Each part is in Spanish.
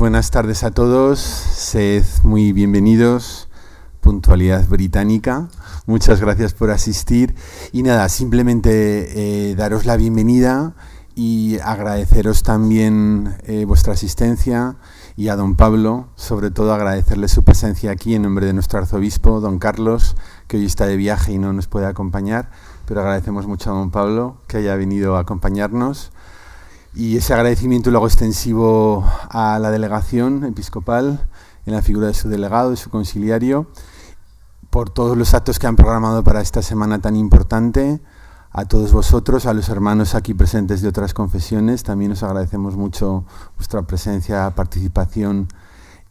Buenas tardes a todos, sed muy bienvenidos, puntualidad británica, muchas gracias por asistir y nada, simplemente daros la bienvenida y agradeceros también vuestra asistencia y a don Pablo, sobre todo agradecerle su presencia aquí en nombre de nuestro arzobispo, don Carlos, que hoy está de viaje y no nos puede acompañar, pero agradecemos mucho a don Pablo que haya venido a acompañarnos. Y ese agradecimiento lo hago extensivo a la delegación episcopal, en la figura de su delegado, de su conciliario, por todos los actos que han programado para esta semana tan importante. A todos vosotros, a los hermanos aquí presentes de otras confesiones, también os agradecemos mucho vuestra presencia, participación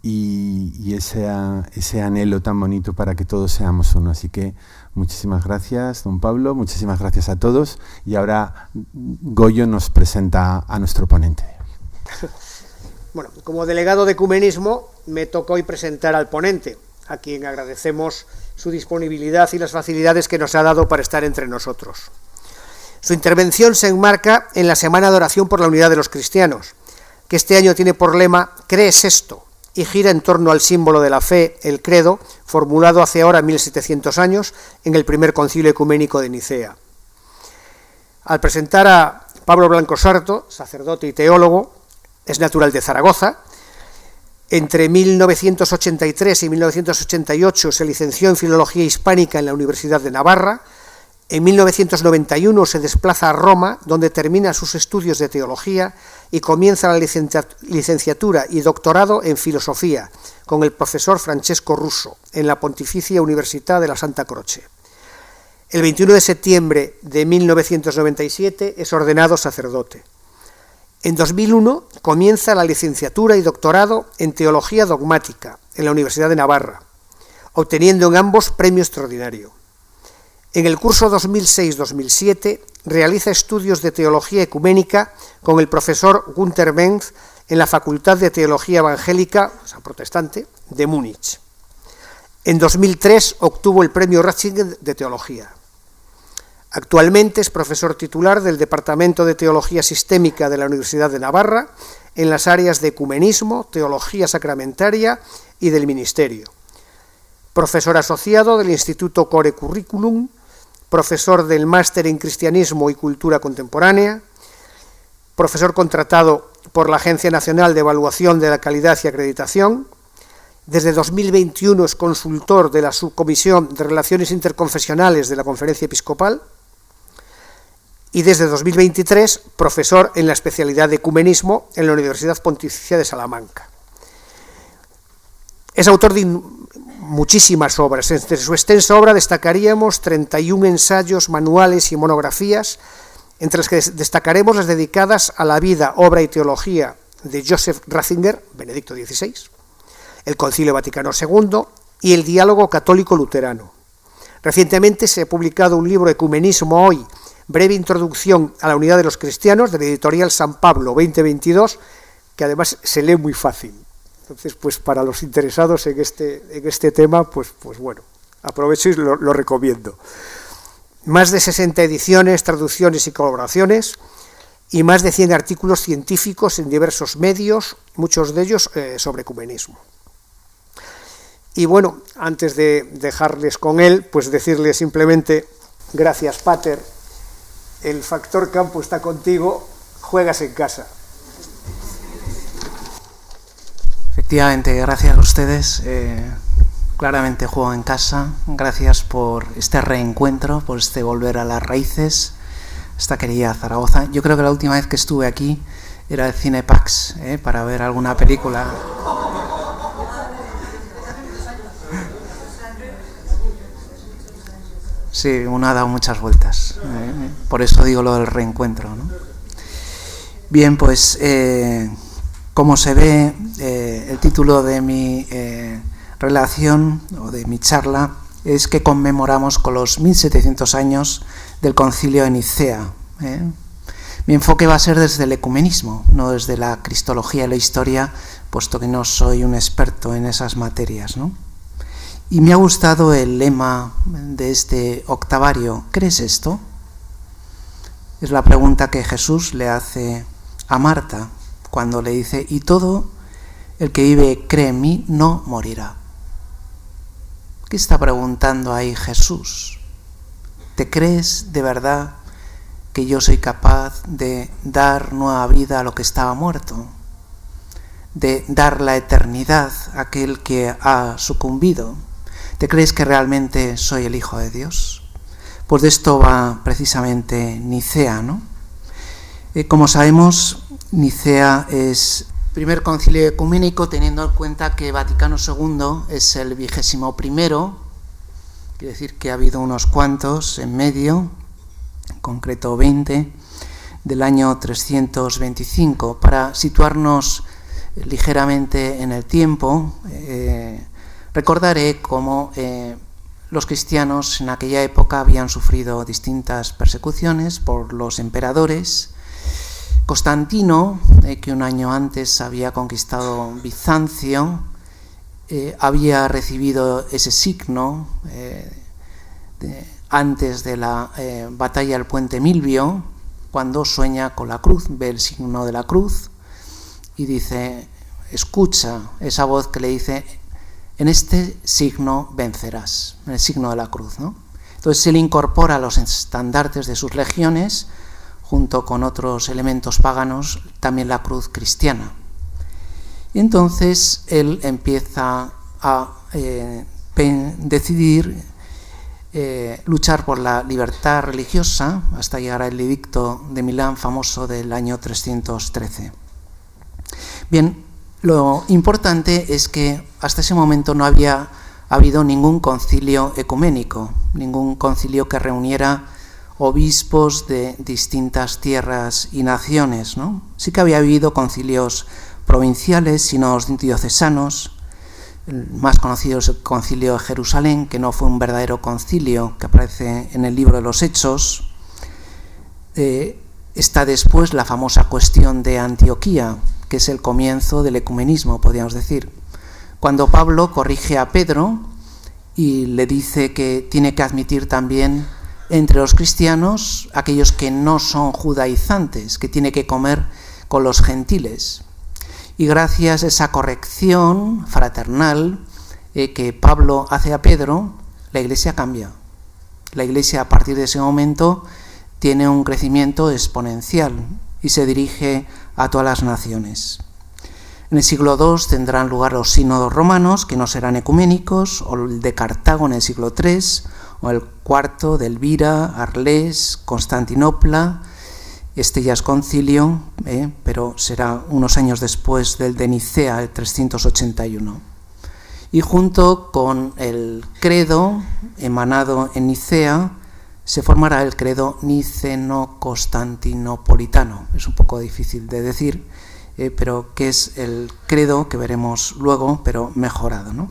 y ese anhelo tan bonito para que todos seamos uno. Así que muchísimas gracias, don Pablo, muchísimas gracias a todos. Y ahora Goyo nos presenta a nuestro ponente. Bueno, como delegado de ecumenismo me tocó hoy presentar al ponente, a quien agradecemos su disponibilidad y las facilidades que nos ha dado para estar entre nosotros. Su intervención se enmarca en la Semana de Oración por la Unidad de los Cristianos, que este año tiene por lema «¿Crees esto?», y gira en torno al símbolo de la fe, el credo, formulado hace ahora 1700 años en el primer concilio ecuménico de Nicea. Al presentar a Pablo Blanco Sarto, sacerdote y teólogo, es natural de Zaragoza. Entre 1983 y 1988 se licenció en Filología Hispánica en la Universidad de Navarra. En 1991 se desplaza a Roma, donde termina sus estudios de teología y comienza la licenciatura y doctorado en filosofía con el profesor Francesco Russo en la Pontificia Università de la Santa Croce. El 21 de septiembre de 1997 es ordenado sacerdote. En 2001 comienza la licenciatura y doctorado en teología dogmática en la Universidad de Navarra, obteniendo en ambos premio extraordinario. En el curso 2006-2007 realiza estudios de teología ecuménica con el profesor Günther Benz en la Facultad de Teología Evangélica, o sea, protestante, de Múnich. En 2003 obtuvo el premio Ratzinger de Teología. Actualmente es profesor titular del Departamento de Teología Sistémica de la Universidad de Navarra en las áreas de ecumenismo, teología sacramentaria y del ministerio. Profesor asociado del Instituto Core Curriculum, profesor del Máster en Cristianismo y Cultura Contemporánea, profesor contratado por la Agencia Nacional de Evaluación de la Calidad y Acreditación. Desde 2021 es consultor de la Subcomisión de Relaciones Interconfesionales de la Conferencia Episcopal y desde 2023 profesor en la especialidad de ecumenismo en la Universidad Pontificia de Salamanca. Es autor de muchísimas obras. Entre su extensa obra destacaríamos 31 ensayos, manuales y monografías, entre las que destacaremos las dedicadas a la vida, obra y teología de Joseph Ratzinger, Benedicto XVI, el Concilio Vaticano II y el Diálogo Católico-Luterano. Recientemente se ha publicado un libro, Ecumenismo Hoy, breve introducción a la unidad de los cristianos, de la editorial San Pablo 2022, que además se lee muy fácil. Entonces, pues para los interesados en este tema, pues bueno, aprovecho y lo recomiendo. Más de 60 ediciones, traducciones y colaboraciones, y más de 100 artículos científicos en diversos medios, muchos de ellos sobre ecumenismo. Y bueno, antes de dejarles con él, pues decirles simplemente, gracias Pater, el factor campo está contigo, juegas en casa. Efectivamente, gracias a ustedes. Claramente juego en casa. Gracias por este reencuentro, por este volver a las raíces, esta querida Zaragoza. Yo creo que la última vez que estuve aquí era el Cinepax, para ver alguna película. Sí, uno ha dado muchas vueltas. Por eso digo lo del reencuentro, ¿no? Bien, pues como se ve, el título de mi relación o de mi charla es que conmemoramos con los 1700 años del Concilio de Nicea. Mi enfoque va a ser desde el ecumenismo, no desde la cristología y la historia, puesto que no soy un experto en esas materias, ¿no? Y me ha gustado el lema de este octavario, ¿crees esto? Es la pregunta que Jesús le hace a Marta cuando le dice, y todo el que vive cree en mí, no morirá. ¿Qué está preguntando ahí Jesús? ¿Te crees de verdad que yo soy capaz de dar nueva vida a lo que estaba muerto? De dar la eternidad a aquel que ha sucumbido. ¿Te crees que realmente soy el Hijo de Dios? Pues de esto va precisamente Nicea, ¿no? Como sabemos, Nicea es el primer concilio ecuménico, teniendo en cuenta que Vaticano II es el 21º, quiere decir que ha habido unos cuantos en medio, en concreto 20, del año 325. Para situarnos ligeramente en el tiempo, recordaré cómo los cristianos en aquella época habían sufrido distintas persecuciones por los emperadores. Constantino, que un año antes había conquistado Bizancio, había recibido ese signo antes de la batalla del puente Milvio, cuando sueña con la cruz, ve el signo de la cruz y dice, escucha esa voz que le dice, en este signo vencerás, en el signo de la cruz, ¿no? Entonces él incorpora a los estandartes de sus legiones, junto con otros elementos paganos, también la cruz cristiana. Y entonces él empieza a decidir luchar por la libertad religiosa hasta llegar al edicto de Milán famoso del año 313. Bien, lo importante es que hasta ese momento no había habido ningún concilio ecuménico, ningún concilio que reuniera obispos de distintas tierras y naciones, ¿no? Sí que había habido concilios provinciales, sínodos diocesanos. El más conocido es el Concilio de Jerusalén, que no fue un verdadero concilio, que aparece en el libro de los Hechos. Está después la famosa cuestión de Antioquía, que es el comienzo del ecumenismo, podríamos decir. Cuando Pablo corrige a Pedro y le dice que tiene que admitir también entre los cristianos aquellos que no son judaizantes, que tiene que comer con los gentiles. Y gracias a esa corrección fraternal que Pablo hace a Pedro, la Iglesia cambia. La Iglesia a partir de ese momento tiene un crecimiento exponencial y se dirige a todas las naciones. En el siglo II tendrán lugar los sínodos romanos, que no serán ecuménicos, o el de Cartago en el siglo III, o el cuarto de Elvira, Arles, Constantinopla. Este ya es concilio, pero será unos años después del de Nicea, el 381. Y junto con el credo emanado en Nicea, se formará el credo niceno-constantinopolitano. Es un poco difícil de decir, pero que es el credo que veremos luego, pero mejorado, ¿no?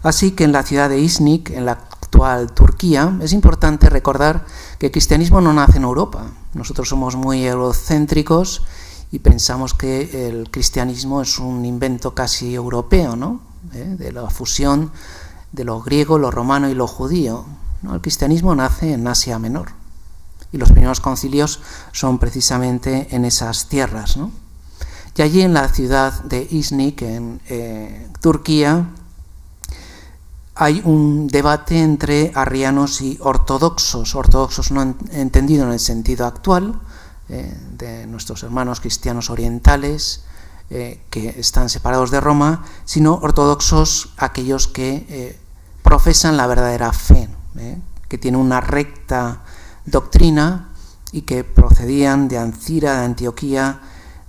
Así que en la ciudad de Iznik, en la actual Turquía, es importante recordar que el cristianismo no nace en Europa. Nosotros somos muy eurocéntricos y pensamos que el cristianismo es un invento casi europeo, ¿no? De la fusión de lo griego, lo romano y lo judío, ¿no? El cristianismo nace en Asia Menor y los primeros concilios son precisamente en esas tierras, ¿no? Y allí en la ciudad de Iznik, en Turquía, hay un debate entre arrianos y ortodoxos no entendido en el sentido actual, de nuestros hermanos cristianos orientales, que están separados de Roma, sino ortodoxos aquellos que profesan la verdadera fe, que tienen una recta doctrina y que procedían de Ancira, de Antioquía,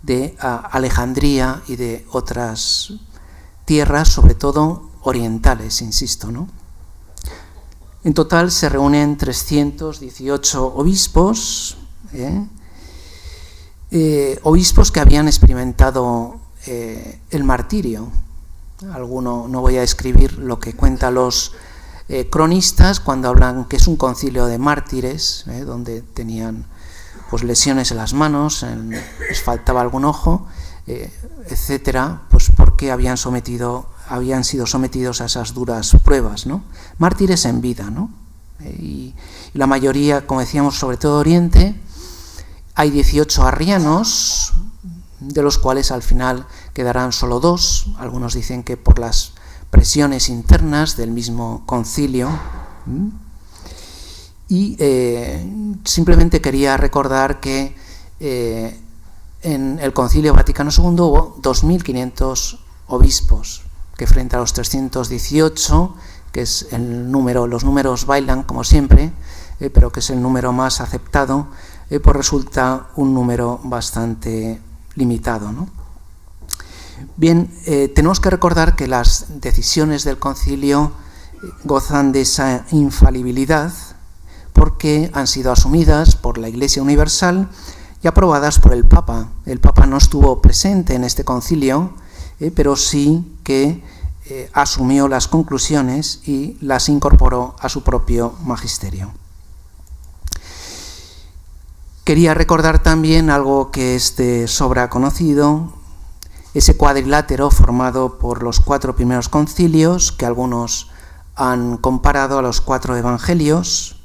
de Alejandría y de otras tierras, sobre todo orientales, insisto, ¿no? En total se reúnen 318 obispos, obispos que habían experimentado el martirio. Alguno, no voy a escribir lo que cuentan los cronistas cuando hablan que es un concilio de mártires, donde tenían pues lesiones en las manos, les faltaba algún ojo, etcétera, pues porque habían sido sometidos a esas duras pruebas, ¿no? Mártires en vida, ¿no? Y la mayoría, como decíamos, sobre todo Oriente, hay 18 arrianos, de los cuales al final quedarán solo 2. Algunos dicen que por las presiones internas del mismo concilio. Y simplemente quería recordar que en el Concilio Vaticano II hubo 2.500 obispos, que frente a los 318, que es el número, los números bailan como siempre, pero que es el número más aceptado, pues resulta un número bastante limitado, ¿no? Bien, tenemos que recordar que las decisiones del concilio gozan de esa infalibilidad porque han sido asumidas por la Iglesia Universal y aprobadas por el Papa. El Papa no estuvo presente en este concilio, pero sí que asumió las conclusiones y las incorporó a su propio magisterio. Quería recordar también algo que es de sobra conocido, ese cuadrilátero formado por los 4 primeros concilios, que algunos han comparado a los 4 evangelios,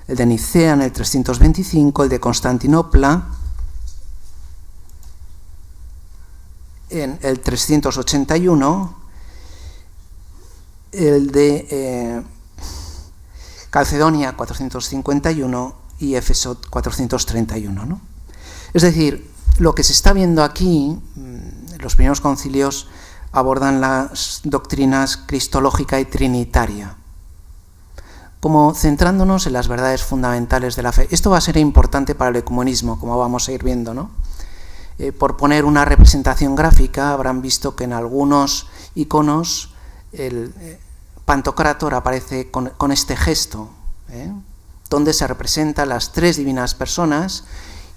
el de Nicea en el 325, el de Constantinopla en el 381, el de Calcedonia 451 y Éfeso 431, ¿no? Es decir, lo que se está viendo aquí, los primeros concilios abordan las doctrinas cristológica y trinitaria, como centrándonos en las verdades fundamentales de la fe. Esto va a ser importante para el ecumenismo, como vamos a ir viendo, ¿no? Por poner una representación gráfica, habrán visto que en algunos iconos el Pantocrátor aparece con este gesto, donde se representan las 3 divinas personas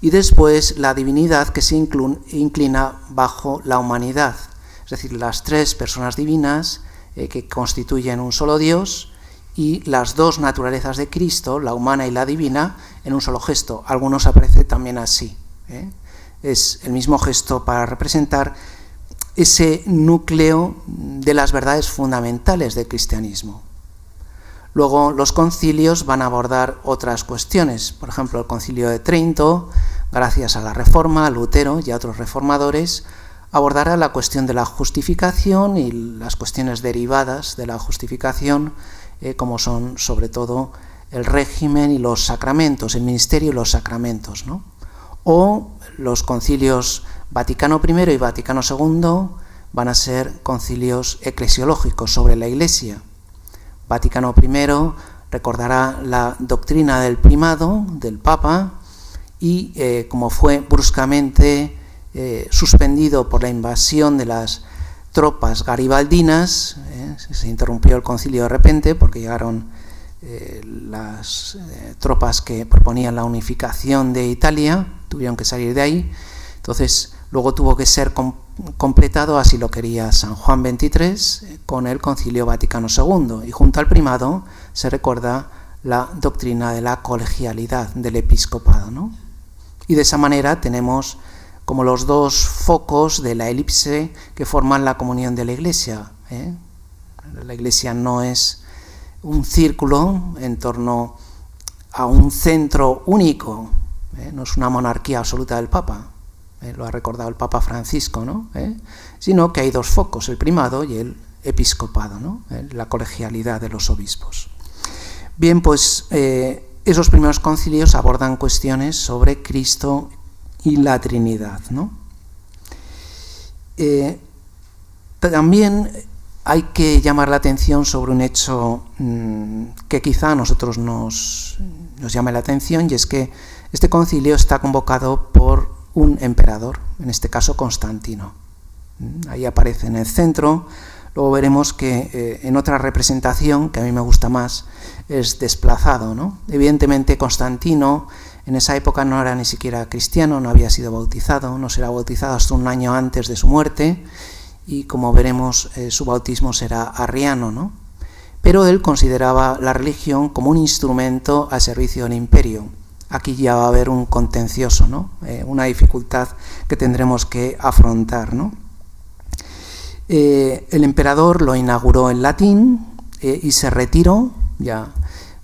y después la divinidad que se inclina bajo la humanidad, es decir, las 3 personas divinas que constituyen un solo Dios y las 2 naturalezas de Cristo, la humana y la divina, en un solo gesto. Algunos aparece también así. Es el mismo gesto para representar ese núcleo de las verdades fundamentales del cristianismo. Luego los concilios van a abordar otras cuestiones, por ejemplo el concilio de Trento, gracias a la Reforma, a Lutero y a otros reformadores, abordará la cuestión de la justificación y las cuestiones derivadas de la justificación, como son sobre todo el régimen y los sacramentos, el ministerio y los sacramentos, ¿no? O los concilios Vaticano I y Vaticano II van a ser concilios eclesiológicos sobre la Iglesia. Vaticano I recordará la doctrina del primado del Papa y como fue bruscamente suspendido por la invasión de las tropas garibaldinas, se interrumpió el concilio de repente porque llegaron las tropas que proponían la unificación de Italia, tuvieron que salir de ahí, entonces luego tuvo que ser completado, así lo quería San Juan XXIII, con el Concilio Vaticano II, y junto al primado se recuerda la doctrina de la colegialidad del episcopado, ¿no? Y de esa manera tenemos como los 2 focos de la elipse que forman la comunión de la Iglesia. La Iglesia no es un círculo en torno a un centro único, no es una monarquía absoluta del Papa, lo ha recordado el Papa Francisco, ¿no? Sino que hay 2 focos, el primado y el episcopado, ¿no? La colegialidad de los obispos. Bien, pues esos primeros concilios abordan cuestiones sobre Cristo y la Trinidad, ¿no? También hay que llamar la atención sobre un hecho que quizá a nosotros nos llame la atención, y es que este concilio está convocado por un emperador, en este caso Constantino. Ahí aparece en el centro. Luego veremos que en otra representación, que a mí me gusta más, es desplazado, ¿no? Evidentemente Constantino en esa época no era ni siquiera cristiano, no había sido bautizado, no será bautizado hasta un año antes de su muerte, y como veremos su bautismo será arriano, ¿no? Pero él consideraba la religión como un instrumento al servicio del imperio. Aquí ya va a haber un contencioso, ¿no? Una dificultad que tendremos que afrontar, ¿no? El emperador lo inauguró en latín y se retiró, ya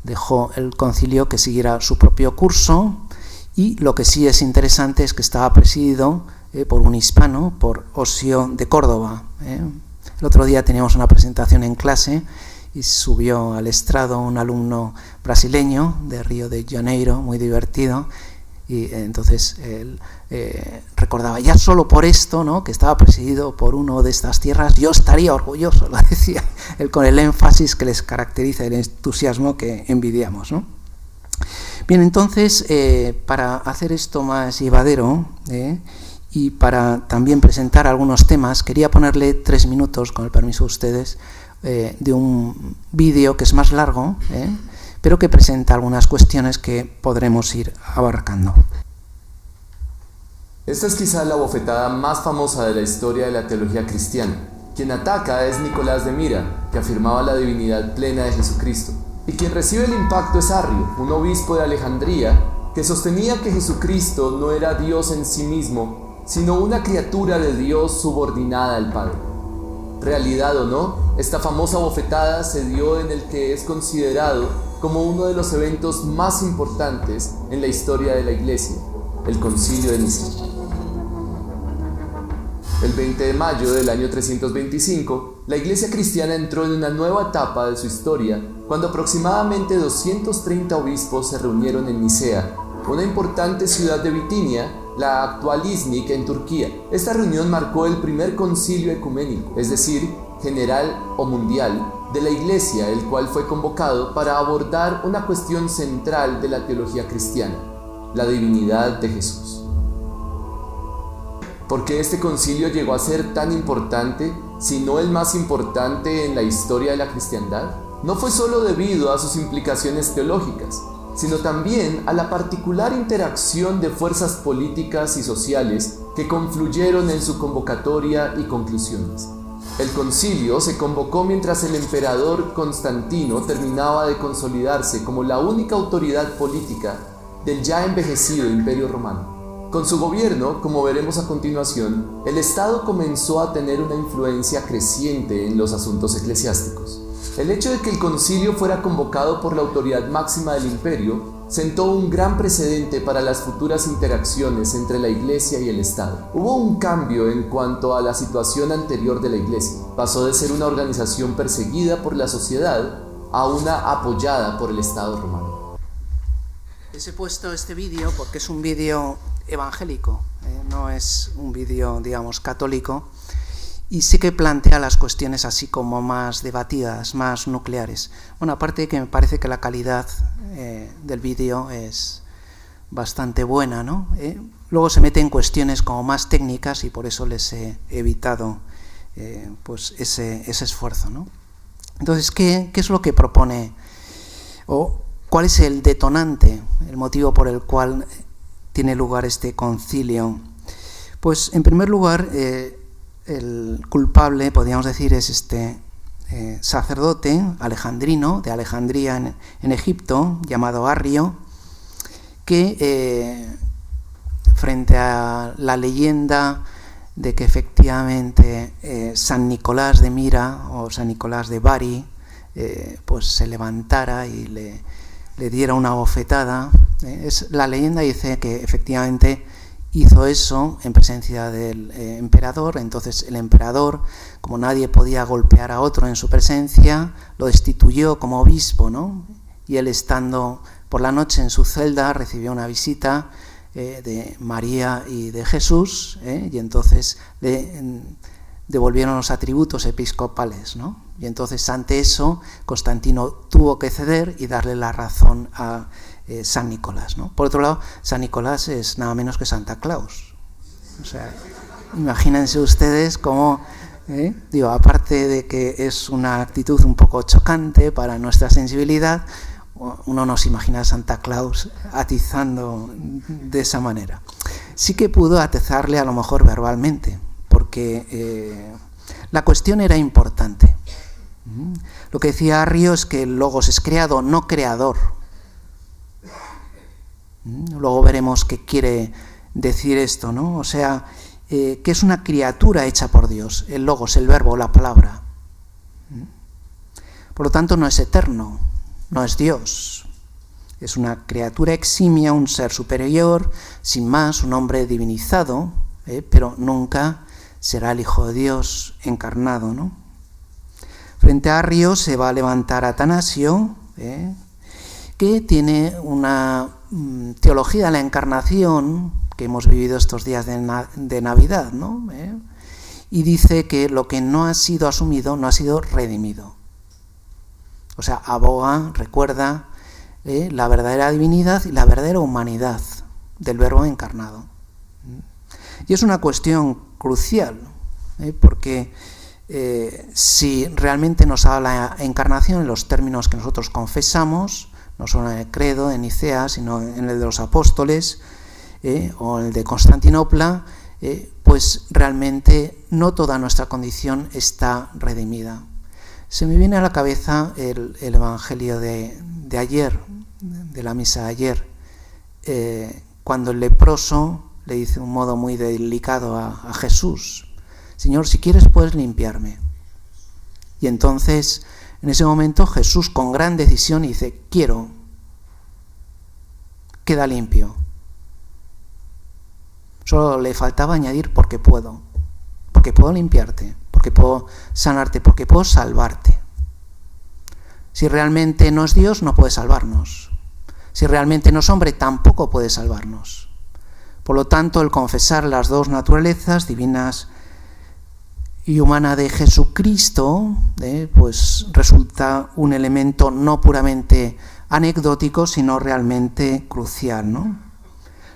dejó el concilio que siguiera su propio curso, y lo que sí es interesante es que estaba presidido por un hispano, por Osio de Córdoba. El otro día teníamos una presentación en clase y subió al estrado un alumno brasileño de Río de Janeiro, muy divertido, y entonces él recordaba, ya solo por esto, ¿no?, que estaba presidido por uno de estas tierras, yo estaría orgulloso, lo decía él con el énfasis que les caracteriza, el entusiasmo que envidiamos, ¿no? Bien, entonces, para hacer esto más llevadero y para también presentar algunos temas, quería ponerle 3 minutos, con el permiso de ustedes, de un vídeo que es más largo, pero que presenta algunas cuestiones que podremos ir abarcando. Esta es quizá la bofetada más famosa de la historia de la teología cristiana. Quien ataca es Nicolás de Mira, que afirmaba la divinidad plena de Jesucristo. Y quien recibe el impacto es Arrio, un obispo de Alejandría, que sostenía que Jesucristo no era Dios en sí mismo, sino una criatura de Dios subordinada al Padre. Realidad o no, esta famosa bofetada se dio en el que es considerado como uno de los eventos más importantes en la historia de la Iglesia, el Concilio de Nicea. El 20 de mayo del año 325, la Iglesia cristiana entró en una nueva etapa de su historia cuando aproximadamente 230 obispos se reunieron en Nicea, una importante ciudad de Bitinia, la actual Iznik, en Turquía. Esta reunión marcó el primer concilio ecuménico, es decir, general o mundial, de la Iglesia, el cual fue convocado para abordar una cuestión central de la teología cristiana, la divinidad de Jesús. ¿Por qué este concilio llegó a ser tan importante, si no el más importante en la historia de la cristiandad? No fue solo debido a sus implicaciones teológicas, sino también a la particular interacción de fuerzas políticas y sociales que confluyeron en su convocatoria y conclusiones. El concilio se convocó mientras el emperador Constantino terminaba de consolidarse como la única autoridad política del ya envejecido Imperio Romano. Con su gobierno, como veremos a continuación, el Estado comenzó a tener una influencia creciente en los asuntos eclesiásticos. El hecho de que el concilio fuera convocado por la autoridad máxima del imperio sentó un gran precedente para las futuras interacciones entre la Iglesia y el Estado. Hubo un cambio en cuanto a la situación anterior de la Iglesia. Pasó de ser una organización perseguida por la sociedad a una apoyada por el Estado romano. Les he puesto este vídeo porque es un vídeo evangélico, no es un vídeo, digamos, católico, y sí que plantea las cuestiones así como más debatidas, más nucleares. Bueno, aparte de que me parece que la calidad del vídeo es bastante buena, ¿no? Luego se mete en cuestiones como más técnicas y por eso les he evitado pues ese esfuerzo, ¿no? Entonces, ¿qué es lo que propone? ¿O cuál es el detonante, el motivo por el cual tiene lugar este concilio? Pues, en primer lugar, el culpable, podríamos decir, es este sacerdote alejandrino, de Alejandría en Egipto, llamado Arrio, que frente a la leyenda de que efectivamente San Nicolás de Mira o San Nicolás de Bari pues se levantara y le diera una bofetada, la leyenda dice que efectivamente hizo eso en presencia del emperador. Entonces el emperador, como nadie podía golpear a otro en su presencia, lo destituyó como obispo, ¿no? Y él, estando por la noche en su celda, recibió una visita de María y de Jesús, y entonces le devolvieron los atributos episcopales, ¿no? Y entonces, ante eso, Constantino tuvo que ceder y darle la razón a San Nicolás, ¿no? Por otro lado, San Nicolás es nada menos que Santa Claus. O sea, imagínense ustedes cómo, digo, aparte de que es una actitud un poco chocante para nuestra sensibilidad, uno no se imagina a Santa Claus atizando de esa manera. Sí que pudo atizarle a lo mejor verbalmente, porque la cuestión era importante. Lo que decía Arrio es que el logos es creado, no creador. Luego veremos qué quiere decir esto, ¿no? O sea, que es una criatura hecha por Dios, el logos, el verbo, la palabra. Por lo tanto, no es eterno, no es Dios. Es una criatura eximia, un ser superior, sin más, un hombre divinizado, pero nunca será el Hijo de Dios encarnado, ¿no? Frente a Arrio se va a levantar Atanasio, que tiene una teología de la encarnación que hemos vivido estos días de Navidad, ¿no? Y dice que lo que no ha sido asumido no ha sido redimido. O sea, aboga, recuerda la verdadera divinidad y la verdadera humanidad del Verbo encarnado. Y es una cuestión crucial, porque si realmente nos habla la encarnación en los términos que nosotros confesamos, no solo en el credo de Nicea, sino en el de los apóstoles o en el de Constantinopla, pues realmente no toda nuestra condición está redimida. Se me viene a la cabeza el Evangelio de ayer, de la misa de ayer, cuando el leproso le dice de un modo muy delicado a Jesús: Señor, si quieres puedes limpiarme. Y entonces, en ese momento, Jesús con gran decisión dice: quiero, queda limpio. Solo le faltaba añadir: porque puedo limpiarte, porque puedo sanarte, porque puedo salvarte. Si realmente no es Dios, no puede salvarnos. Si realmente no es hombre, tampoco puede salvarnos. Por lo tanto, el confesar las dos naturalezas, divinas y humana, de Jesucristo, pues resulta un elemento no puramente anecdótico, sino realmente crucial, ¿no?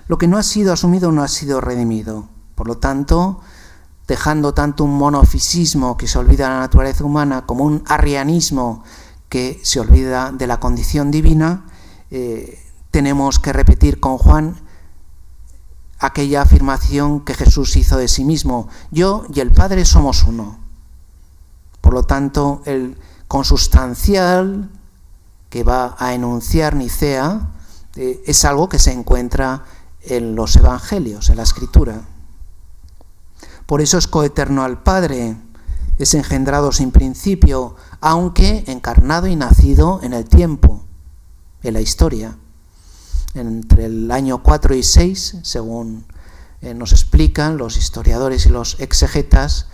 Lo que no ha sido asumido no ha sido redimido. Por lo tanto, dejando tanto un monofisismo que se olvida de la naturaleza humana como un arrianismo que se olvida de la condición divina, tenemos que repetir con Juan aquella afirmación que Jesús hizo de sí mismo: yo y el Padre somos uno. Por lo tanto, el consustancial que va a enunciar Nicea es algo que se encuentra en los Evangelios, en la Escritura. Por eso es coeterno al Padre, es engendrado sin principio, aunque encarnado y nacido en el tiempo, en la historia. Entre el año 4 y 6, según nos explican los historiadores y los exegetas,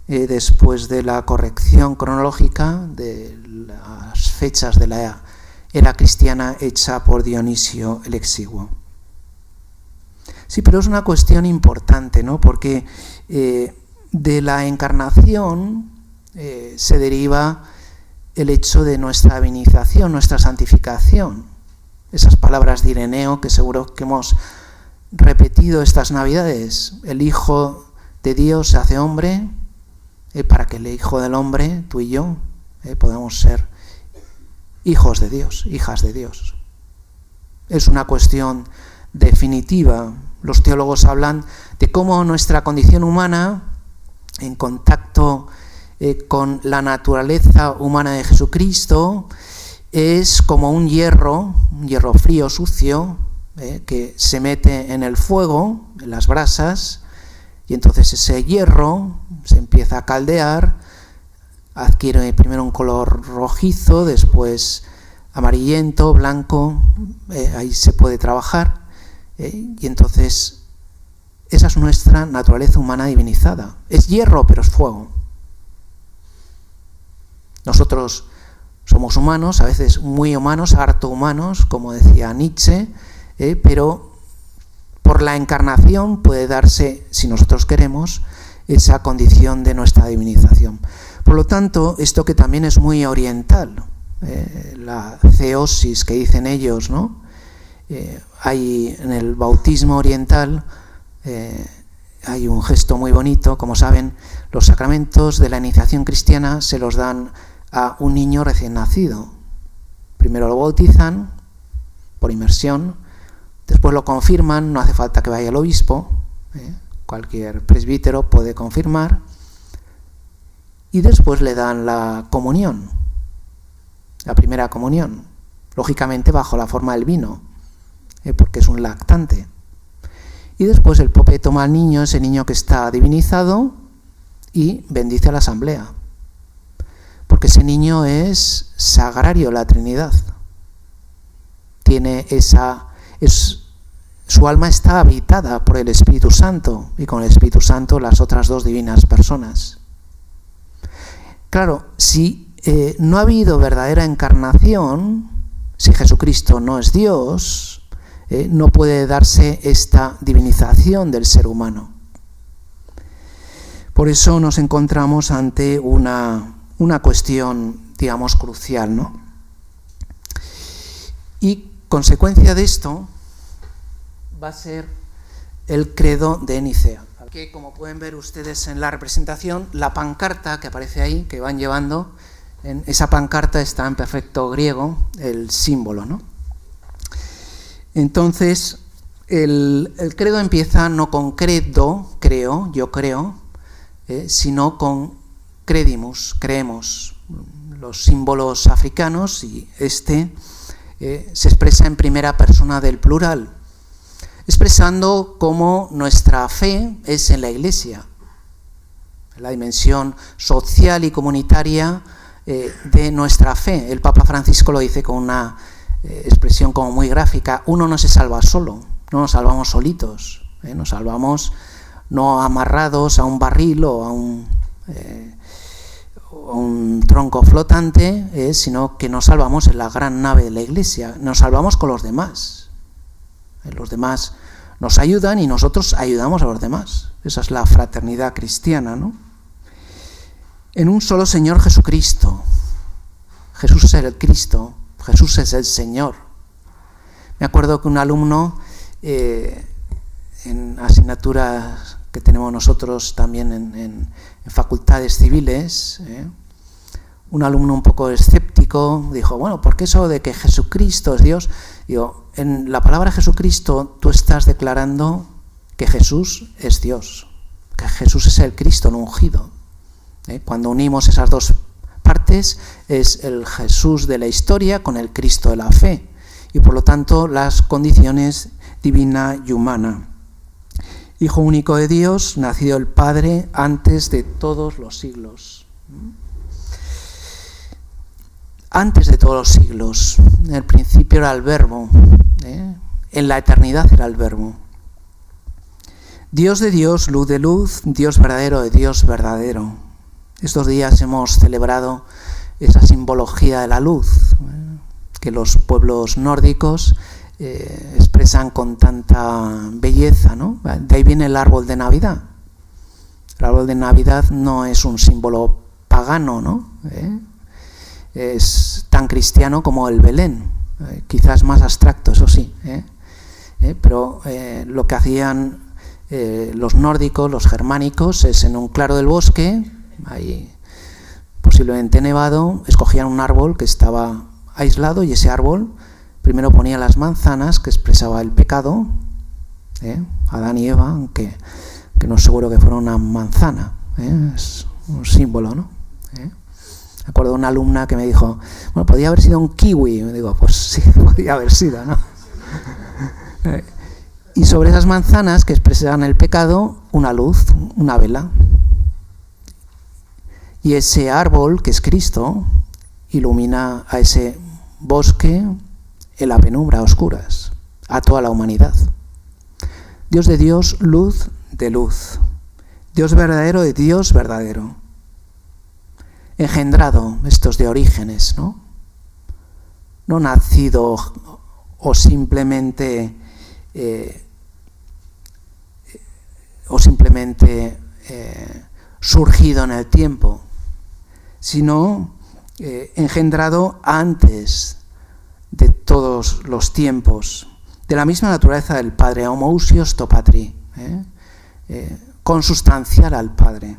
después de la corrección cronológica de las fechas de la era cristiana hecha por Dionisio el Exiguo. Sí, pero es una cuestión importante, ¿no? Porque de la encarnación se deriva el hecho de nuestra divinización, nuestra santificación. Esas palabras de Ireneo que seguro que hemos repetido estas Navidades: el Hijo de Dios se hace hombre para que el Hijo del Hombre, tú y yo, podamos ser hijos de Dios, hijas de Dios. Es una cuestión definitiva. Los teólogos hablan de cómo nuestra condición humana, en contacto con la naturaleza humana de Jesucristo, es como un hierro frío, sucio, que se mete en el fuego, en las brasas, y entonces ese hierro se empieza a caldear, adquiere primero un color rojizo, después amarillento, blanco, ahí se puede trabajar, y entonces esa es nuestra naturaleza humana divinizada. Es hierro, pero es fuego. Nosotros somos humanos, a veces muy humanos, harto humanos, como decía Nietzsche, pero por la encarnación puede darse, si nosotros queremos, esa condición de nuestra divinización. Por lo tanto, esto que también es muy oriental, la theosis que dicen ellos, ¿no? Hay en el bautismo oriental, hay un gesto muy bonito. Como saben, los sacramentos de la iniciación cristiana se los dan a un niño recién nacido. Primero lo bautizan por inmersión, después lo confirman, no hace falta que vaya el obispo, cualquier presbítero puede confirmar, y después le dan la comunión, la primera comunión, lógicamente bajo la forma del vino, porque es un lactante. Y después el pope toma al niño, ese niño que está divinizado, y bendice a la asamblea, porque ese niño es sagrario, la Trinidad. Tiene es Su alma está habitada por el Espíritu Santo y con el Espíritu Santo las otras dos divinas personas. Claro, si no ha habido verdadera encarnación, si Jesucristo no es Dios, no puede darse esta divinización del ser humano. Por eso nos encontramos ante una cuestión, digamos, crucial, ¿no? Y consecuencia de esto va a ser el credo de Nicea, que como pueden ver ustedes en la representación, la pancarta que aparece ahí, que van llevando, en esa pancarta está en perfecto griego el símbolo, ¿no? Entonces, el credo empieza no con credo, creo, yo creo, sino con credimus, creemos. Los símbolos africanos, y se expresa en primera persona del plural, expresando cómo nuestra fe es en la Iglesia, la dimensión social y comunitaria de nuestra fe. El Papa Francisco lo dice con una expresión como muy gráfica: uno no se salva solo, no nos salvamos solitos, nos salvamos no amarrados a un barril o a un tronco flotante, sino que nos salvamos en la gran nave de la Iglesia, nos salvamos con los demás. Los demás nos ayudan y nosotros ayudamos a los demás. Esa es la fraternidad cristiana, ¿no? En un solo Señor Jesucristo. Jesús es el Cristo, Jesús es el Señor. Me acuerdo que un alumno, en asignaturas que tenemos nosotros también en facultades civiles, un alumno un poco escéptico dijo: bueno, ¿por qué eso de que Jesucristo es Dios? Digo, en la palabra Jesucristo tú estás declarando que Jesús es Dios, que Jesús es el Cristo, el ungido. Cuando unimos esas dos partes, es el Jesús de la historia con el Cristo de la fe, y por lo tanto las condiciones divina y humana. Hijo único de Dios, nacido el Padre antes de todos los siglos. Antes de todos los siglos. En el principio era el Verbo, en la eternidad era el Verbo. Dios de Dios, luz de luz, Dios verdadero de Dios verdadero. Estos días hemos celebrado esa simbología de la luz, que los pueblos nórdicos expresan con tanta belleza, ¿no? De ahí viene el árbol de Navidad. El árbol de Navidad no es un símbolo pagano, ¿no? Es tan cristiano como el Belén, quizás más abstracto, eso sí, pero lo que hacían los nórdicos, los germánicos, es en un claro del bosque, ahí posiblemente nevado, escogían un árbol que estaba aislado, y ese árbol primero ponía las manzanas, que expresaba el pecado, Adán y Eva, aunque que no es seguro que fuera una manzana, es un símbolo, ¿no? Me acuerdo de una alumna que me dijo: bueno, podía haber sido un kiwi. Me digo, pues sí, podía haber sido, ¿no? Y sobre esas manzanas que expresaban el pecado, una luz, una vela. Y ese árbol, que es Cristo, ilumina a ese bosque en la penumbra, a oscuras, a toda la humanidad. Dios de Dios, luz de luz. Dios verdadero de Dios verdadero. Engendrado, estos de orígenes, ¿no? No nacido o simplemente surgido en el tiempo, sino engendrado antes de todos los tiempos, de la misma naturaleza del Padre, homoousios to patri, consustancial al Padre.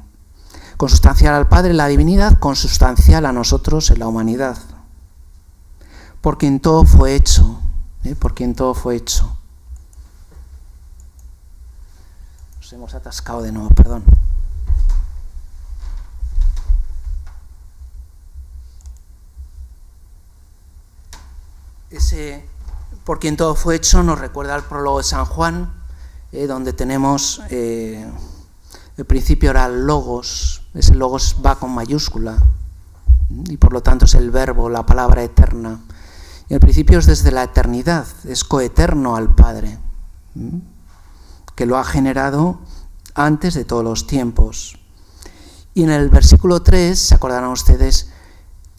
Consustancial al Padre la divinidad, consustancial a nosotros en la humanidad. Por quien todo fue hecho, por quien todo fue hecho. Nos hemos atascado de nuevo, perdón. Ese por quien todo fue hecho nos recuerda al prólogo de San Juan, donde tenemos el principio era el logos. Ese logos va con mayúscula y por lo tanto es el verbo, la palabra eterna. Y el principio es desde la eternidad, es coeterno al Padre. que lo ha generado antes de todos los tiempos. Y en el versículo 3, se acordarán ustedes,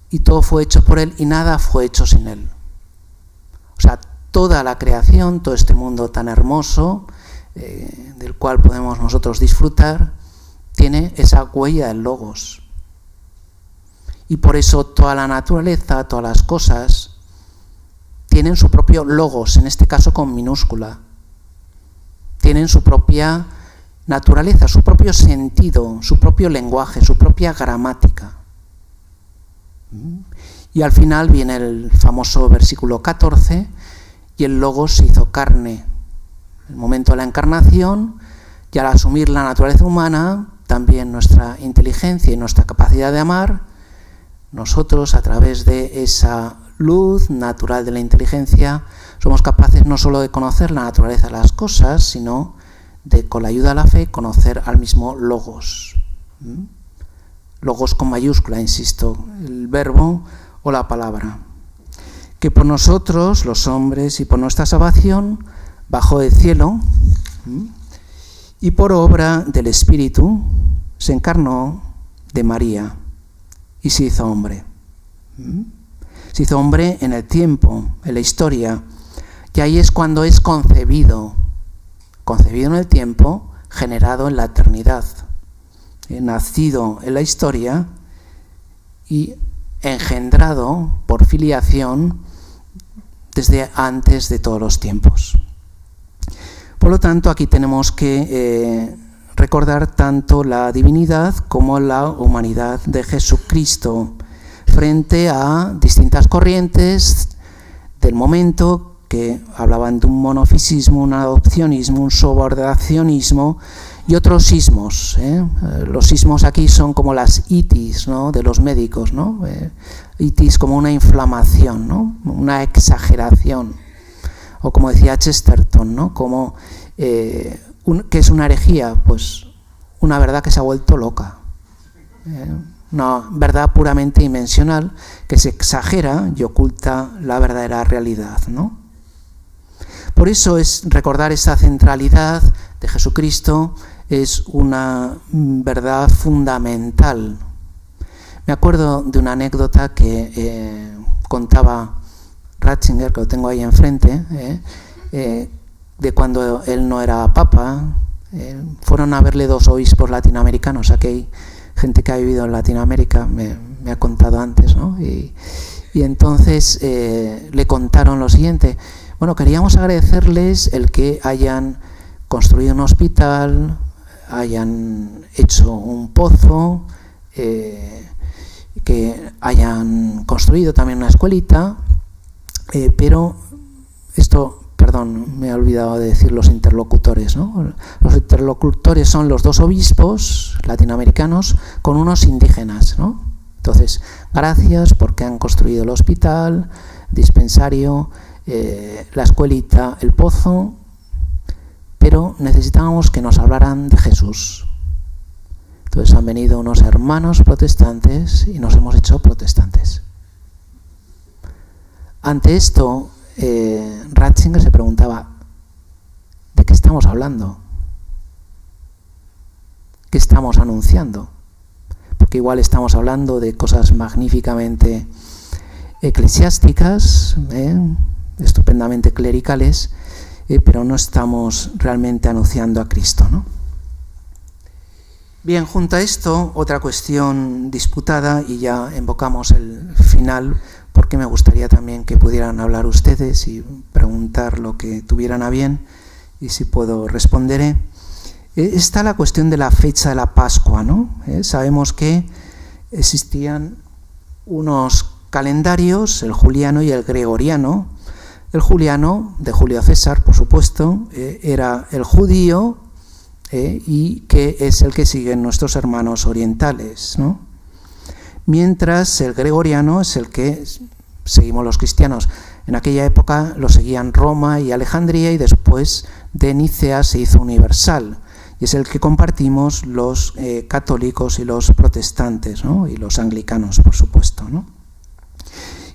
y todo fue hecho por Él y nada fue hecho sin Él. O sea, toda la creación, todo este mundo tan hermoso, del cual podemos nosotros disfrutar, tiene esa huella del Logos. Y por eso toda la naturaleza, todas las cosas, tienen su propio Logos, en este caso con minúscula. Tienen su propia naturaleza, su propio sentido, su propio lenguaje, su propia gramática. Y al final viene el famoso versículo 14, y el Logos se hizo carne. El momento de la encarnación, y al asumir la naturaleza humana, también nuestra inteligencia y nuestra capacidad de amar, nosotros, a través de esa luz natural de la inteligencia, somos capaces no solo de conocer la naturaleza de las cosas, sino de, con la ayuda de la fe, conocer al mismo Logos. Logos con mayúscula, insisto, el verbo o la palabra. Que por nosotros, los hombres, y por nuestra salvación, bajó del cielo, y por obra del Espíritu se encarnó de María y se hizo hombre. Se hizo hombre en el tiempo, en la historia, y ahí es cuando es concebido en el tiempo, generado en la eternidad, nacido en la historia y engendrado por filiación desde antes de todos los tiempos. Por lo tanto, aquí tenemos que recordar tanto la divinidad como la humanidad de Jesucristo frente a distintas corrientes del momento que hablaban de un monofisismo, un adopcionismo, un subordinacionismo y otros sismos. Los sismos aquí son como las itis, ¿no?, de los médicos, ¿no? Itis como una inflamación, ¿no?, una exageración. O como decía Chesterton, ¿no?, como ¿qué es una herejía? Pues una verdad que se ha vuelto loca. Una verdad puramente dimensional que se exagera y oculta la verdadera realidad, ¿no? Por eso es recordar esa centralidad de Jesucristo es una verdad fundamental. Me acuerdo de una anécdota que contaba Ratzinger, que lo tengo ahí enfrente, de cuando él no era papa. Fueron a verle 2 obispos latinoamericanos. Aquí hay gente que ha vivido en Latinoamérica, me ha contado antes, ¿no? Y entonces le contaron lo siguiente: bueno, queríamos agradecerles el que hayan construido un hospital, hayan hecho un pozo, que hayan construido también una escuelita, pero esto, perdón, me he olvidado de decir los interlocutores, ¿no? Los interlocutores son los 2 obispos latinoamericanos con unos indígenas, ¿no? Entonces, gracias porque han construido el hospital, dispensario, la escuelita, el pozo, pero necesitábamos que nos hablaran de Jesús. Entonces han venido unos hermanos protestantes y nos hemos hecho protestantes. Ante esto, Ratzinger se preguntaba: ¿de qué estamos hablando? ¿Qué estamos anunciando? Porque igual estamos hablando de cosas magníficamente eclesiásticas, estupendamente clericales, pero no estamos realmente anunciando a Cristo, ¿no? Bien, junto a esto, otra cuestión disputada, y ya invocamos el final, porque me gustaría también que pudieran hablar ustedes y preguntar lo que tuvieran a bien, y si puedo responderé. Está la cuestión de la fecha de la Pascua, ¿no? Sabemos que existían unos calendarios, el juliano y el gregoriano. El juliano, de Julio César, por supuesto, era el judío, y que es el que siguen nuestros hermanos orientales, ¿no? Mientras el gregoriano es el que seguimos los cristianos. En aquella época lo seguían Roma y Alejandría, y después de Nicea se hizo universal, y es el que compartimos los católicos y los protestantes, ¿no?, y los anglicanos, por supuesto, ¿no?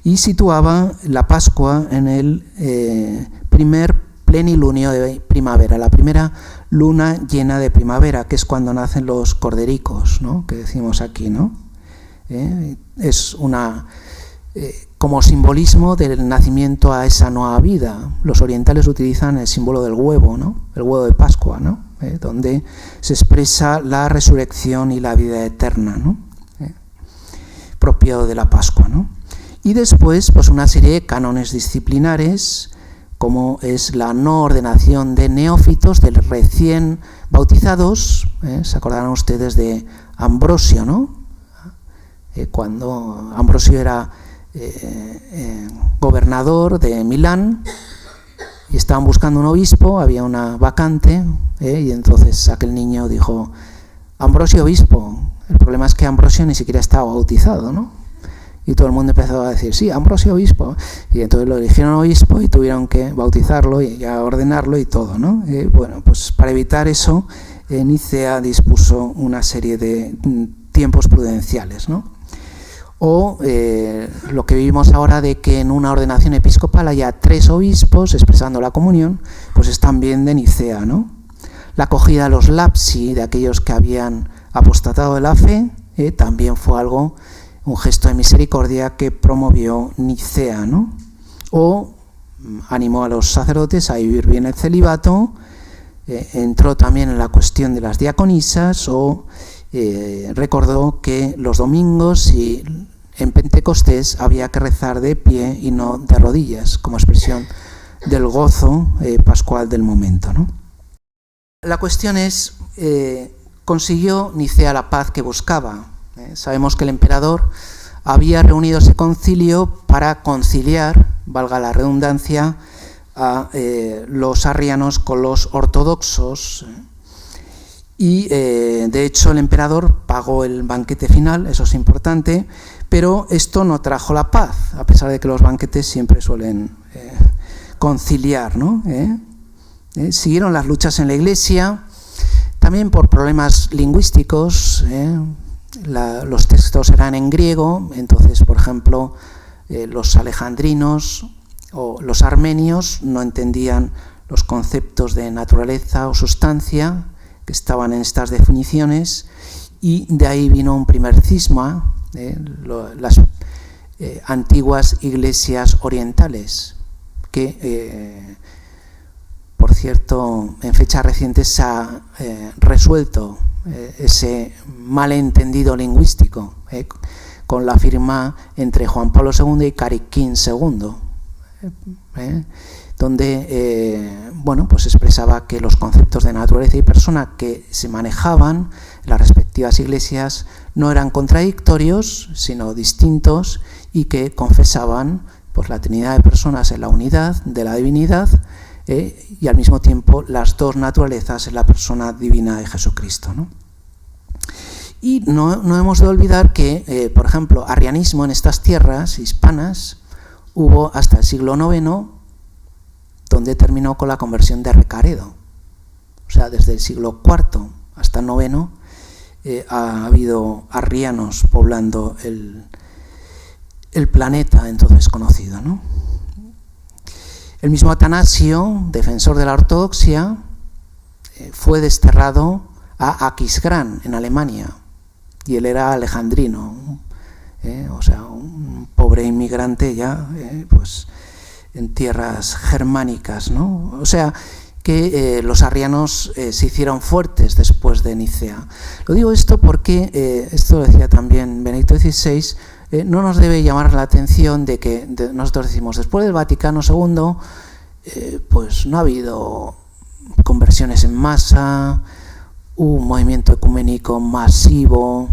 Y situaba la Pascua en el primer plenilunio de primavera, la primera luna llena de primavera, que es cuando nacen los cordericos, ¿no?, que decimos aquí, ¿no? Es una como simbolismo del nacimiento a esa nueva vida. Los orientales utilizan el símbolo del huevo, ¿no?, el huevo de Pascua, ¿no?, donde se expresa la resurrección y la vida eterna, ¿no?, propio de la Pascua, ¿no? Y después, pues una serie de cánones disciplinares, como es la no ordenación de neófitos, de recién bautizados. Se acordarán ustedes de Ambrosio, ¿no? Cuando Ambrosio era gobernador de Milán y estaban buscando un obispo, había una vacante, y entonces aquel niño dijo: Ambrosio obispo. El problema es que Ambrosio ni siquiera estaba bautizado, ¿no? Y todo el mundo empezó a decir: sí, Ambrosio obispo. Y entonces lo eligieron obispo y tuvieron que bautizarlo y ya ordenarlo y todo, ¿no? Bueno, pues para evitar eso, Nicea dispuso una serie de tiempos prudenciales, ¿no? O lo que vivimos ahora de que en una ordenación episcopal haya 3 obispos expresando la comunión, pues es también de Nicea, ¿no? La acogida a los lapsi, de aquellos que habían apostatado de la fe, también fue algo, un gesto de misericordia que promovió Nicea, ¿no? O animó a los sacerdotes a vivir bien el celibato, entró también en la cuestión de las diaconisas, o recordó que los domingos y en Pentecostés había que rezar de pie y no de rodillas, como expresión del gozo pascual del momento, ¿no? La cuestión es, ¿consiguió Nicea la paz que buscaba? Sabemos que el emperador había reunido ese concilio para conciliar, valga la redundancia, a los arrianos con los ortodoxos, y de hecho el emperador pagó el banquete final, eso es importante, pero esto no trajo la paz, a pesar de que los banquetes siempre suelen conciliar, ¿no? Siguieron las luchas en la Iglesia, también por problemas lingüísticos. Los textos eran en griego, entonces, por ejemplo, los alejandrinos o los armenios no entendían los conceptos de naturaleza o sustancia que estaban en estas definiciones, y de ahí vino un primer cisma, las antiguas iglesias orientales, que, por cierto, en fechas recientes se ha resuelto ese malentendido lingüístico con la firma entre Juan Pablo II y Cariquín II, donde bueno, pues expresaba que los conceptos de naturaleza y persona que se manejaban en las respectivas iglesias no eran contradictorios, sino distintos, y que confesaban pues la Trinidad de personas en la unidad de la divinidad, y al mismo tiempo las dos naturalezas en la persona divina de Jesucristo, ¿no? Y no hemos de olvidar que, por ejemplo, arrianismo en estas tierras hispanas hubo hasta el siglo IX, donde terminó con la conversión de Recaredo. O sea, desde el siglo IV hasta el IX ha habido arrianos poblando el planeta entonces conocido, ¿no? El mismo Atanasio, defensor de la ortodoxia, fue desterrado a Aquisgrán, en Alemania, y él era alejandrino, o sea, un pobre inmigrante ya, pues en tierras germánicas, ¿no? O sea, que los arrianos se hicieron fuertes después de Nicea. Lo digo esto porque, esto lo decía también Benedicto XVI, no nos debe llamar la atención de que nosotros decimos, después del Vaticano II, pues no ha habido conversiones en masa, hubo un movimiento ecuménico masivo,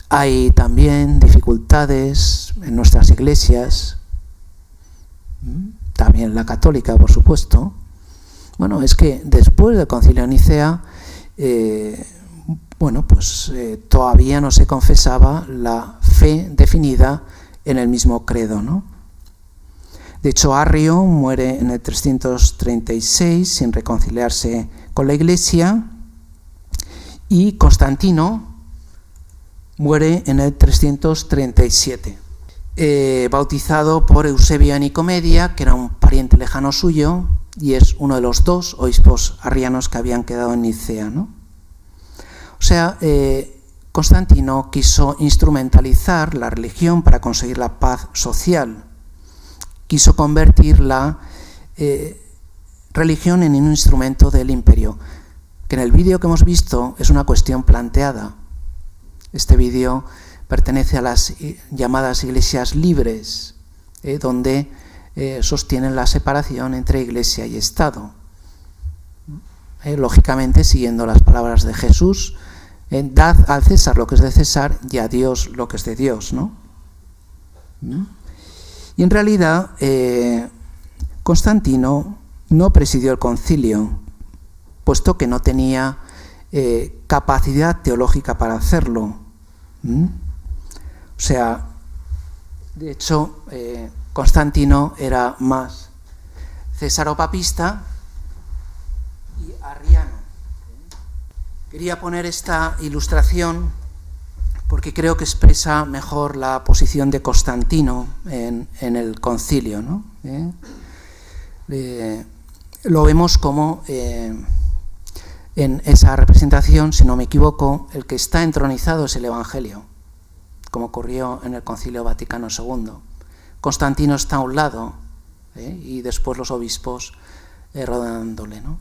hay también dificultades en nuestras iglesias, también la católica, por supuesto. Bueno, es que después del Concilio de Nicea, bueno, pues todavía no se confesaba la fe definida en el mismo credo, ¿no? De hecho, Arrio muere en el 336 sin reconciliarse con la Iglesia, y Constantino muere en el 337. bautizado por Eusebio de Nicomedia, que era un pariente lejano suyo, y es uno de los 2 obispos arrianos que habían quedado en Nicea, ¿no? O sea, Constantino quiso instrumentalizar la religión para conseguir la paz social. Quiso convertir la religión en un instrumento del imperio, que en el vídeo que hemos visto es una cuestión planteada. Este vídeo pertenece a las llamadas iglesias libres, donde sostienen la separación entre iglesia y Estado. Lógicamente, siguiendo las palabras de Jesús, dad al César lo que es de César y a Dios lo que es de Dios, ¿no? Y en realidad, Constantino no presidió el concilio, puesto que no tenía capacidad teológica para hacerlo. O sea, de hecho, Constantino era más cesaropapista y arriano. Quería poner esta ilustración porque creo que expresa mejor la posición de Constantino en el concilio, ¿no? Lo vemos como en esa representación, si no me equivoco, el que está entronizado es el Evangelio, como ocurrió en el Concilio Vaticano II. Constantino está a un lado, y después los obispos rodeándole, ¿no?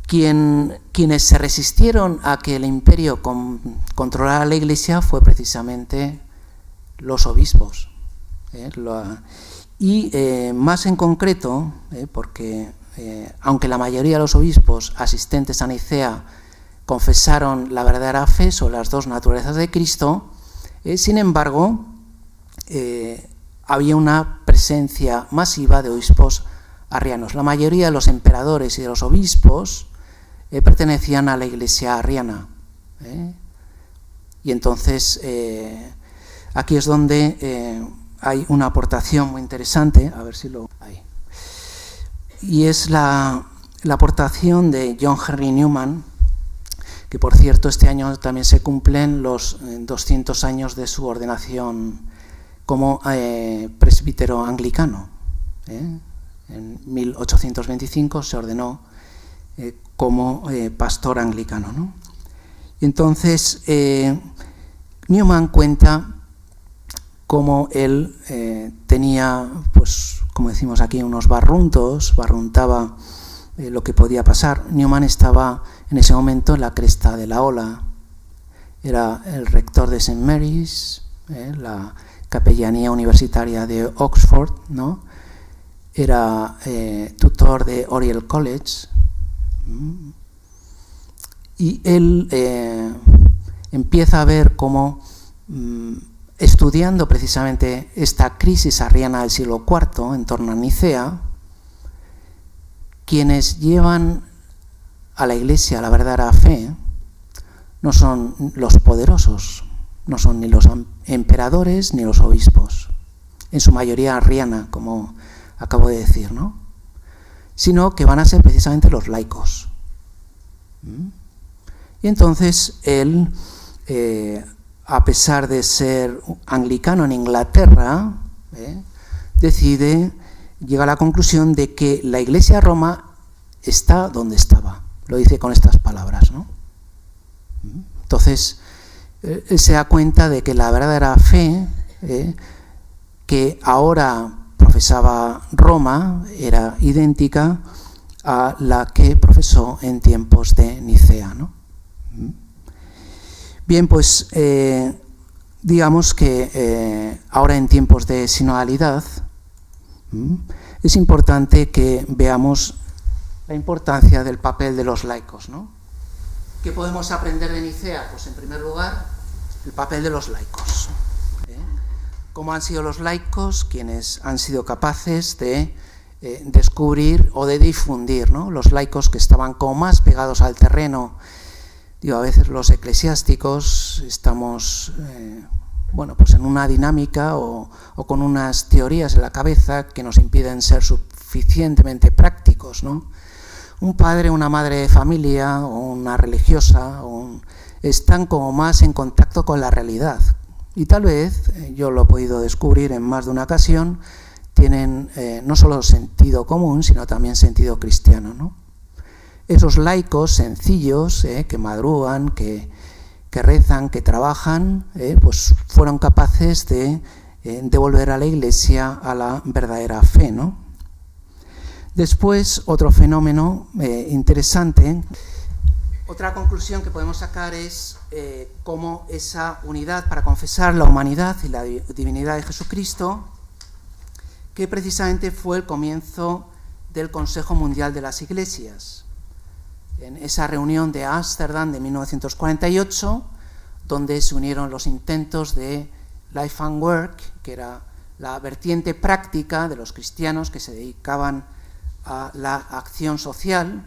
Quienes se resistieron a que el imperio controlara la Iglesia fue precisamente los obispos. Y más en concreto, porque aunque la mayoría de los obispos asistentes a Nicea confesaron la verdadera fe sobre las 2 naturalezas de Cristo, sin embargo, había una presencia masiva de obispos arrianos. La mayoría de los emperadores y de los obispos pertenecían a la Iglesia arriana. Y entonces, aquí es donde hay una aportación muy interesante, a ver si lo hay. Y es la aportación de John Henry Newman, que por cierto este año también se cumplen los 200 años de su ordenación como presbítero anglicano. En 1825 se ordenó como pastor anglicano, ¿no? Y entonces Newman cuenta cómo él tenía, pues como decimos aquí, unos barruntaba lo que podía pasar. Newman estaba en ese momento en la cresta de la ola. Era el rector de St. Mary's, la capellanía universitaria de Oxford, ¿no? Era tutor de Oriel College, y él empieza a ver cómo, estudiando precisamente esta crisis arriana del siglo IV en torno a Nicea, quienes llevan a la Iglesia la verdadera fe no son los poderosos, no son ni los emperadores ni los obispos, en su mayoría arriana, como acabo de decir, ¿no? Sino que van a ser precisamente los laicos. Y entonces él, a pesar de ser anglicano en Inglaterra, llega a la conclusión de que la Iglesia de Roma está donde estaba. Lo dice con estas palabras, ¿no? Entonces, él se da cuenta de que la verdadera fe que ahora profesaba Roma era idéntica a la que profesó en tiempos de Nicea, ¿no? Bien, pues digamos que ahora en tiempos de sinodalidad es importante que veamos la importancia del papel de los laicos, ¿no? ¿Qué podemos aprender de Nicea? Pues en primer lugar, el papel de los laicos. ¿Cómo han sido los laicos quienes han sido capaces de descubrir o de difundir, ¿no? Los laicos que estaban como más pegados al terreno. Digo, a veces los eclesiásticos estamos pues en una dinámica o con unas teorías en la cabeza que nos impiden ser suficientemente prácticos, ¿no? Un padre, una madre de familia o una religiosa están como más en contacto con la realidad, Y tal vez, yo lo he podido descubrir en más de una ocasión, tienen no solo sentido común, sino también sentido cristiano, ¿no? Esos laicos sencillos, que madrugan, que rezan, que trabajan, pues fueron capaces de devolver a la Iglesia a la verdadera fe, ¿no? Después, otro fenómeno interesante, otra conclusión que podemos sacar es cómo esa unidad para confesar la humanidad y la divinidad de Jesucristo, que precisamente fue el comienzo del Consejo Mundial de las Iglesias, en esa reunión de Ámsterdam de 1948, donde se unieron los intentos de Life and Work, que era la vertiente práctica de los cristianos que se dedicaban a la acción social,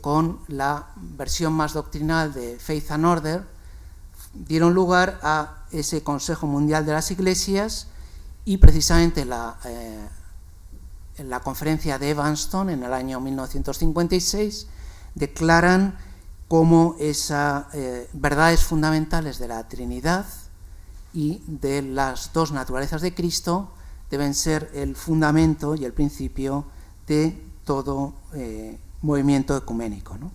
con la versión más doctrinal de Faith and Order, dieron lugar a ese Consejo Mundial de las Iglesias, y precisamente en la conferencia de Evanston en el año 1956 declaran cómo esas verdades fundamentales de la Trinidad y de las dos naturalezas de Cristo deben ser el fundamento y el principio de todo movimiento ecuménico, ¿no?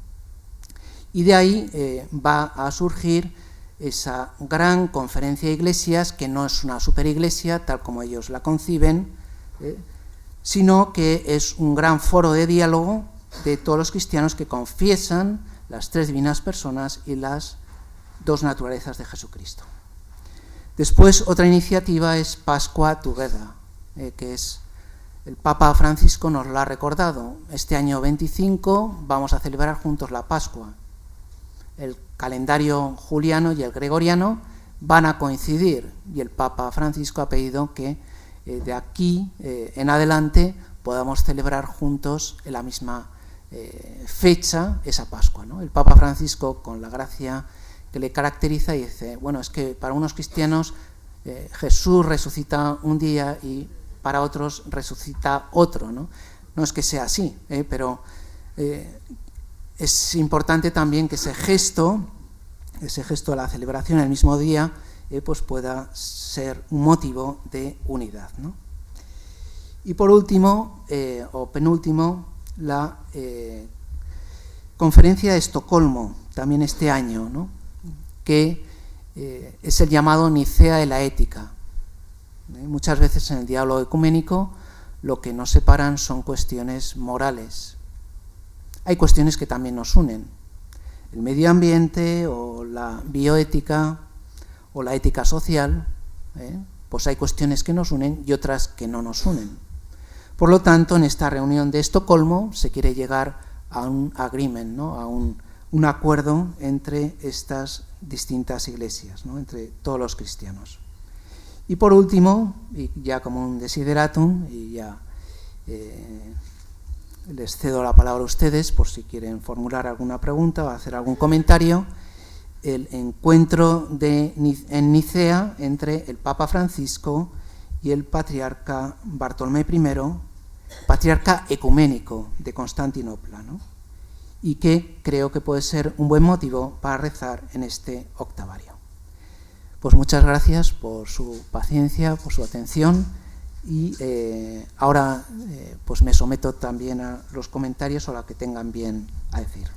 Y de ahí va a surgir esa gran conferencia de iglesias, que no es una superiglesia tal como ellos la conciben, sino que es un gran foro de diálogo de todos los cristianos que confiesan las tres divinas personas y las dos naturalezas de Jesucristo. Después, otra iniciativa es Pascua Together, que es el Papa Francisco nos lo ha recordado. Este año 25 vamos a celebrar juntos la Pascua. El calendario juliano y el gregoriano van a coincidir, y el Papa Francisco ha pedido que de aquí en adelante podamos celebrar juntos en la misma fecha esa Pascua, ¿no? El Papa Francisco, con la gracia que le caracteriza, dice, bueno, es que para unos cristianos Jesús resucita un día y para otros resucita otro, ¿no? No es que sea así, pero es importante también que ese gesto de la celebración el mismo día, pues pueda ser un motivo de unidad, ¿no? Y por último, o penúltimo, la conferencia de Estocolmo, también este año, ¿no? Que es el llamado Nicea de la ética. Muchas veces en el diálogo ecuménico lo que nos separan son cuestiones morales. Hay cuestiones que también nos unen. El medio ambiente o la bioética o la ética social, pues hay cuestiones que nos unen y otras que no nos unen. Por lo tanto, en esta reunión de Estocolmo se quiere llegar a un agreement, ¿no? A un acuerdo entre estas distintas iglesias, ¿no? Entre todos los cristianos. Y por último, y ya como un desideratum, y ya les cedo la palabra a ustedes por si quieren formular alguna pregunta o hacer algún comentario, el encuentro en Nicea entre el Papa Francisco y el patriarca Bartolomé I, patriarca ecuménico de Constantinopla, ¿no? Y que creo que puede ser un buen motivo para rezar en este octavario. Pues muchas gracias por su paciencia, por su atención, y ahora pues me someto también a los comentarios o a lo que tengan bien a decir.